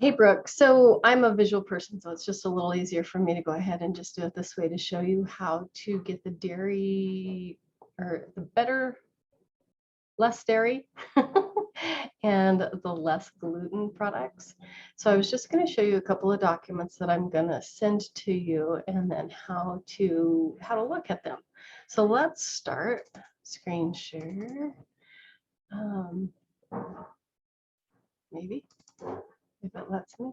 Hey, Brooke. So I'm a visual person, so it's just a little easier for me to go ahead and just do it this way to show you how to get the dairy or the better, less dairy and the less gluten products. So I was just going to show you a couple of documents that I'm going to send to you and then how to look at them. So let's start screen share. Maybe if it lets me.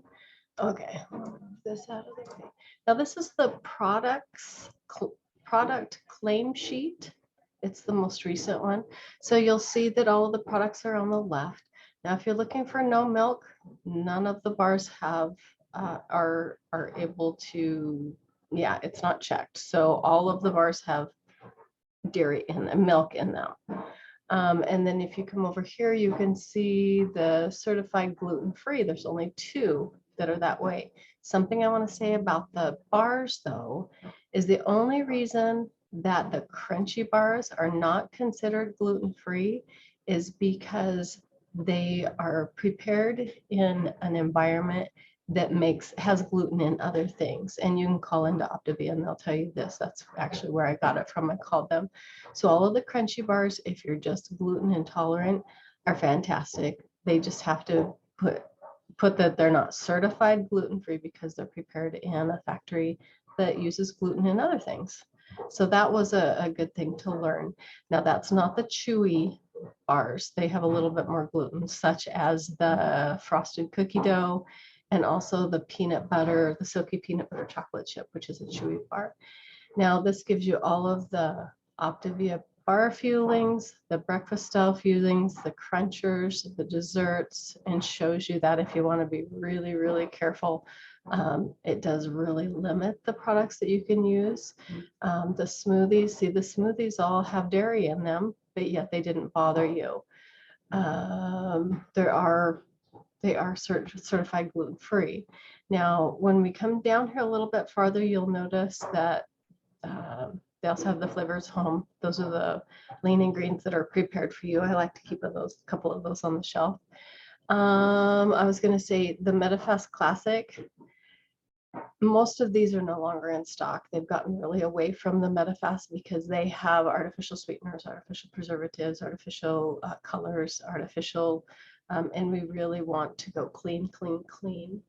Okay, move this out of the way. Now this is the product claim sheet. It's the most recent one. So you'll see that all of the products are on the left. Now, if you're looking for no milk, none of the bars have are able to, yeah, it's not checked. So all of the bars have dairy in them, milk in them. And then if you come over here, you can see the certified gluten-free. There's only two that are that way. Something I want to say about the bars, though, is the only reason that the crunchy bars are not considered gluten-free is because they are prepared in an environment that has gluten in other things. And you can call into Optavia and they'll tell you this. That's actually where I got it from. I called them. So all of the crunchy bars, if you're just gluten intolerant, are fantastic. They just have to put that they're not certified gluten-free because they're prepared in a factory that uses gluten in other things. So that was a good thing to learn. Now that's not the chewy bars. They have a little bit more gluten, such as the frosted cookie dough and also the peanut butter, the silky peanut butter chocolate chip, which is a chewy bar. Now this gives you all of the Optavia bar fuelings, the breakfast style fuelings, the crunchers, the desserts, and shows you that if you want to be really, really careful, it does really limit the products that you can use. The smoothies, see the smoothies all have dairy in them, but yet they didn't bother you. They are certified gluten-free. Now, when we come down here a little bit farther, you'll notice that they also have the flavors home. Those are the lean ingredients that are prepared for you. I like to keep a couple of those on the shelf. I was going to say the MetaFast Classic. Most of these are no longer in stock. They've gotten really away from the MetaFast because they have artificial sweeteners, artificial preservatives, artificial colors, and we really want to go clean, clean, clean.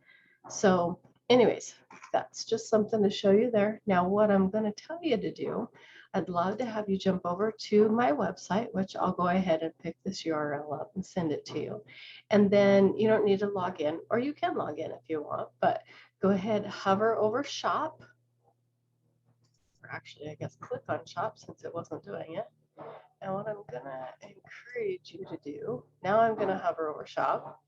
So anyways, that's just something to show you there. Now, what I'm going to tell you to do, I'd love to have you jump over to my website, which I'll go ahead and pick this URL up and send it to you. And then you don't need to log in, or you can log in if you want, but go ahead, hover over shop. Or actually, I guess click on shop since it wasn't doing it. And what I'm going to encourage you to do, now I'm going to hover over shop.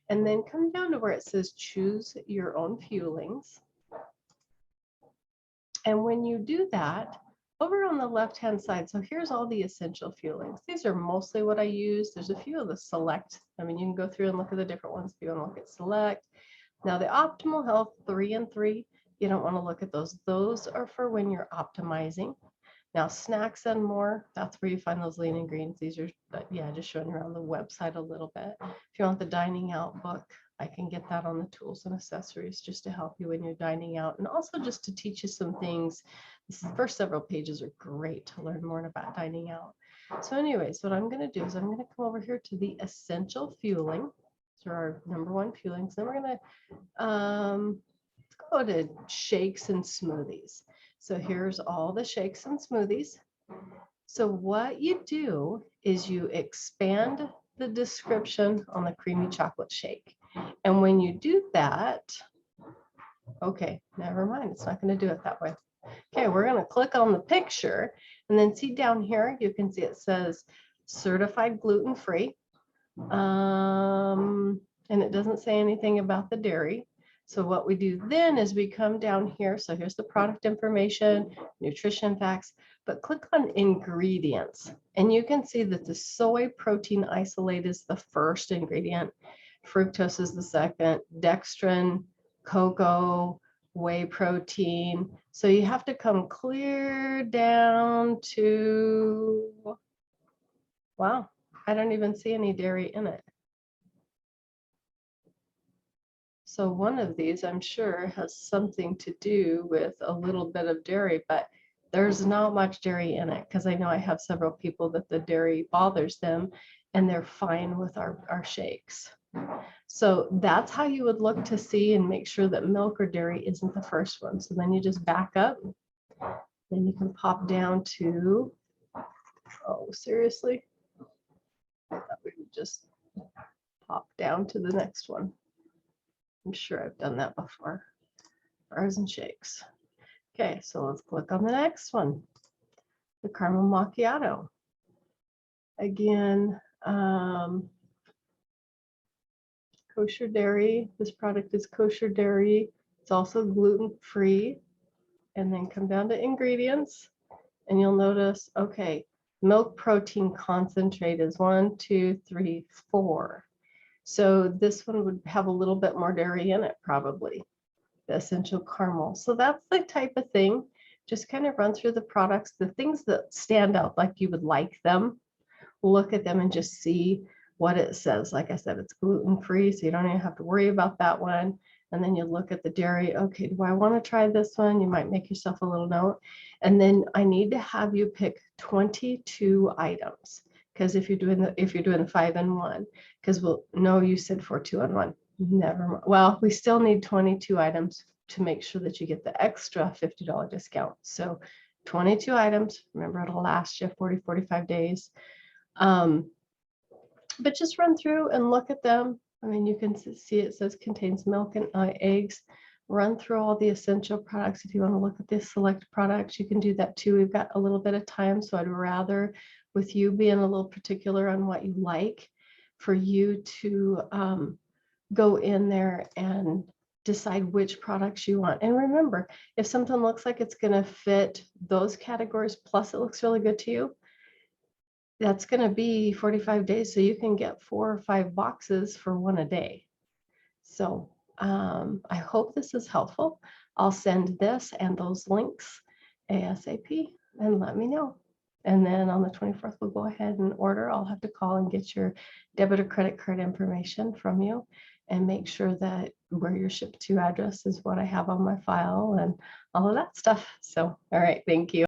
And then come down to where it says choose your own fuelings. And when you do that, over on the left-hand side, so here's all the essential fuelings. These are mostly what I use. There's a few of the select. I mean, you can go through and look at the different ones if you want to look at select. Now the optimal health 3 and 3, you don't want to look at those. Those are for when you're optimizing. Now snacks and more, that's where you find those lean ingredients. These are, yeah, just showing you around the website a little bit. If you want the dining out book, I can get that on the tools and accessories just to help you when you're dining out and also just to teach you some things. This first several pages are great to learn more about dining out. So anyways, what I'm going to do is I'm going to come over here to the essential fueling. So our number one fuelings. Then we're going to go to shakes and smoothies. So here's all the shakes and smoothies. So what you do is you expand the description on the creamy chocolate shake. And when you do that, okay, never mind, it's not going to do it that way. Okay, we're going to click on the picture and then see down here, you can see it says certified gluten-free. And it doesn't say anything about the dairy. So what we do then is we come down here. So here's the product information, nutrition facts, but click on ingredients. And you can see that the soy protein isolate is the first ingredient. Fructose is the second, dextrin, cocoa, whey protein. So you have to come clear down to, wow, I don't even see any dairy in it. So one of these, I'm sure, has something to do with a little bit of dairy, but there's not much dairy in it because I know I have several people that the dairy bothers them and they're fine with our shakes. So that's how you would look to see and make sure that milk or dairy isn't the first one. So then you just back up. Then you can pop down to, oh, seriously? I thought we would just pop down to the next one. I'm sure I've done that before. Bars and shakes. Okay, so let's click on the next one, the caramel macchiato. Again, kosher dairy. This product is kosher dairy. It's also gluten-free. And then come down to ingredients, and you'll notice, okay, milk protein concentrate is 1, 2, 3, 4. So this one would have a little bit more dairy in it, probably, the essential caramel. So that's the type of thing. Just kind of run through the products, the things that stand out like you would like them. Look at them and just see what it says. Like I said, it's gluten-free, so you don't even have to worry about that one. And then you look at the dairy. Okay, do I want to try this one? You might make yourself a little note. And then I need to have you pick 22 items. Because if you're doing the 5-in-1, because no, you said for 2-in-1. Never mind. Well, we still need 22 items to make sure that you get the extra $50 discount. So 22 items. Remember, it'll last you 40, 45 days. But just run through and look at them. I mean, you can see it says contains milk and eggs. Run through all the essential products. If you want to look at the select products, you can do that too. We've got a little bit of time, so I'd rather, with you being a little particular on what you like, for you to go in there and decide which products you want. And remember, if something looks like it's going to fit those categories, plus it looks really good to you, that's going to be 45 days. So you can get 4 or 5 boxes for one a day. So I hope this is helpful. I'll send this and those links ASAP and let me know. And then on the 24th, we'll go ahead and order. I'll have to call and get your debit or credit card information from you and make sure that where you're shipped to address is what I have on my file and all of that stuff. So, all right, thank you.